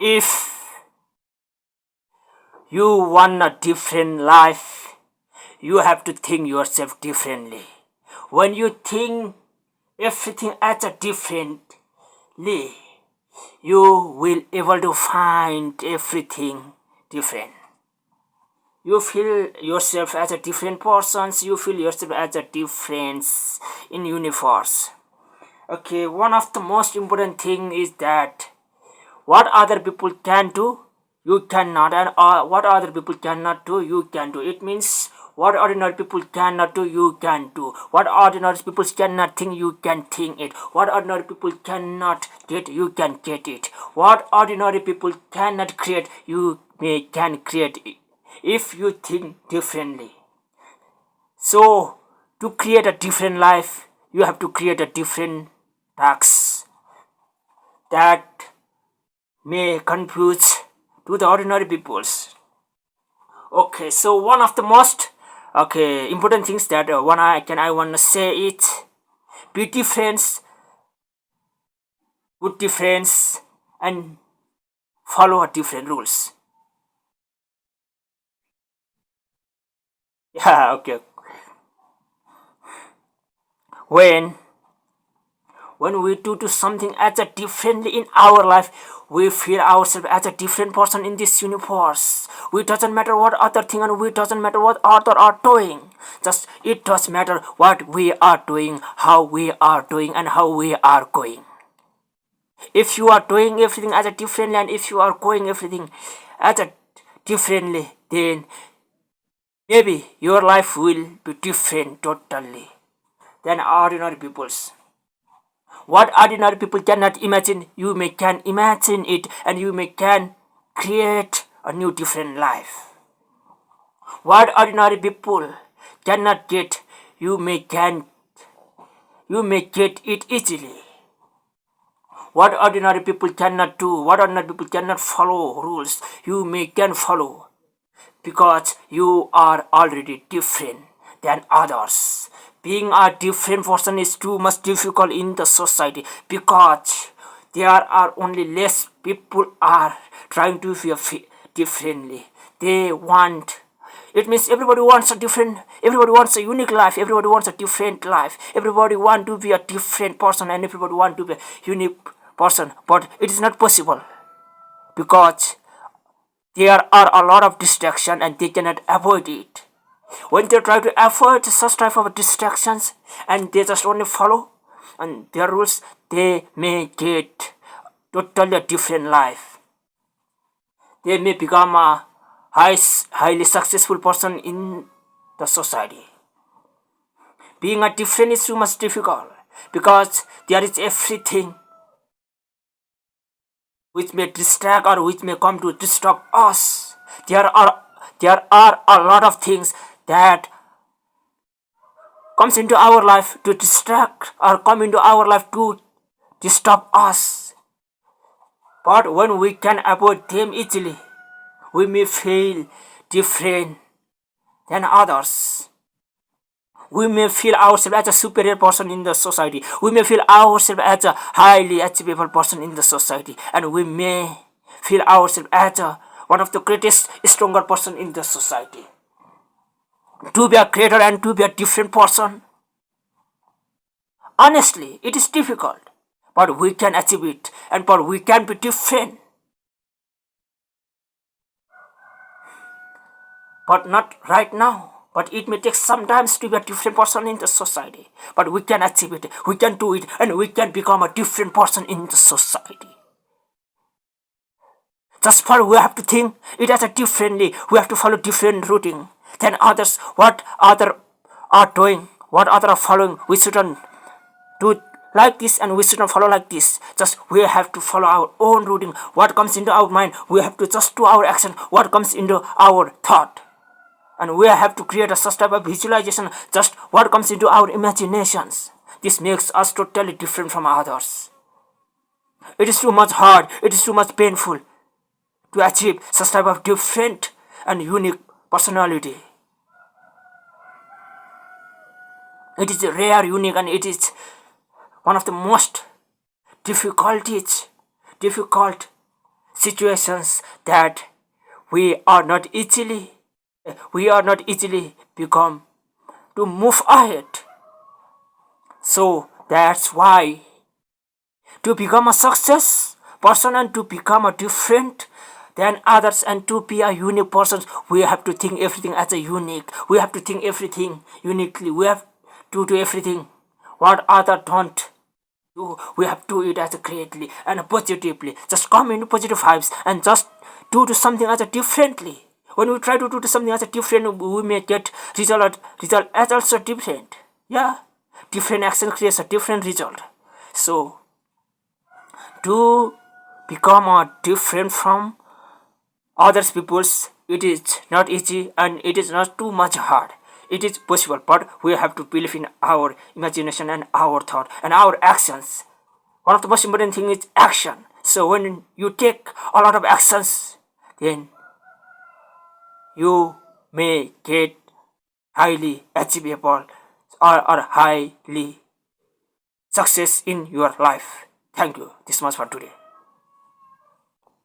If you want a different life, you have to think yourself differently. When you think everything as a differently, you will able to find everything different. You feel yourself as a different person, you feel yourself as a difference in universe. Okay, one of the most important thing is that what other people can do, you cannot, and what other people cannot do, you can do. It means what ordinary people cannot do, you can do. What ordinary people cannot think, you can think it. What ordinary people cannot get, you can get it. What ordinary people cannot create, you can create it if you think differently. So to create a different life, you have to create a different tasks that may confuse to the ordinary peoples. Okay, so one of the most important things that I wanna say it: be different, good difference, and follow a different rules. Yeah, okay. When we do something as a differently in our life, we feel ourselves as a different person in this universe. We doesn't matter what other thing, and we doesn't matter what other are doing. Just it does matter what we are doing, how we are doing, and how we are going. If you are doing everything as a differently, and if you are going everything as a differently, then maybe your life will be different totally than ordinary people's. What ordinary people cannot imagine, you may can imagine it, and you may can create a new different life. What ordinary people cannot get, you may get it easily. What ordinary people cannot do, what ordinary people cannot follow rules, you may can follow, because you are already different than others. Being a different person is too much difficult in the society, because there are only less people are trying to be differently. They want, it means everybody wants a different, everybody wants a unique life, everybody wants a different life, everybody want to be a different person, and everybody want to be a unique person, but it is not possible, because there are a lot of distraction and they cannot avoid it. When they try to avoid such type of distractions and they just only follow and their rules, they may get totally different life. They may become a highly successful person in the society. Being a different is too much difficult, because there is everything which may distract or which may come to disturb us. There are a lot of things that comes into our life to distract or come into our life to disturb us. But when we can avoid them easily, we may feel different than others. We may feel ourselves as a superior person in the society. We may feel ourselves as a highly achievable person in the society. And we may feel ourselves as one of the greatest, stronger person in the society. To be a greater and to be a different person, honestly, it is difficult. But we can achieve it, and but we can be different. But not right now. But it may take some time to be a different person in the society. But we can achieve it, we can do it, and we can become a different person in the society. Just for we have to think it as a differently, we have to follow different routine than others. What other are doing, what other are following, we shouldn't do like this and we shouldn't follow like this. Just we have to follow our own routine. What comes into our mind, we have to just do our action. What comes into our thought, and we have to create a such type of visualization, just what comes into our imaginations. This makes us totally different from others. It is too much hard, it is too much painful to achieve such type of different and unique personality. It is rare, unique, and it is one of the most difficult situations that we are not easily become to move ahead. So that's why to become a success person and to become a different than others and to be a unique person, we have to think everything as a unique. We have to think everything uniquely. We have to do everything what other don't do. We have to do it as a creatively and positively. Just come into positive vibes and just do something as a differently. When we try to do something as a different, we may get result as also different. Yeah, different action creates a different result. So to become a different from others people's, it is not easy and it is not too much hard. It is possible, but we have to believe in our imagination and our thought and our actions. One of the most important thing is action. So when you take a lot of actions, then you may get highly achievable or highly success in your life. Thank you. This much for today.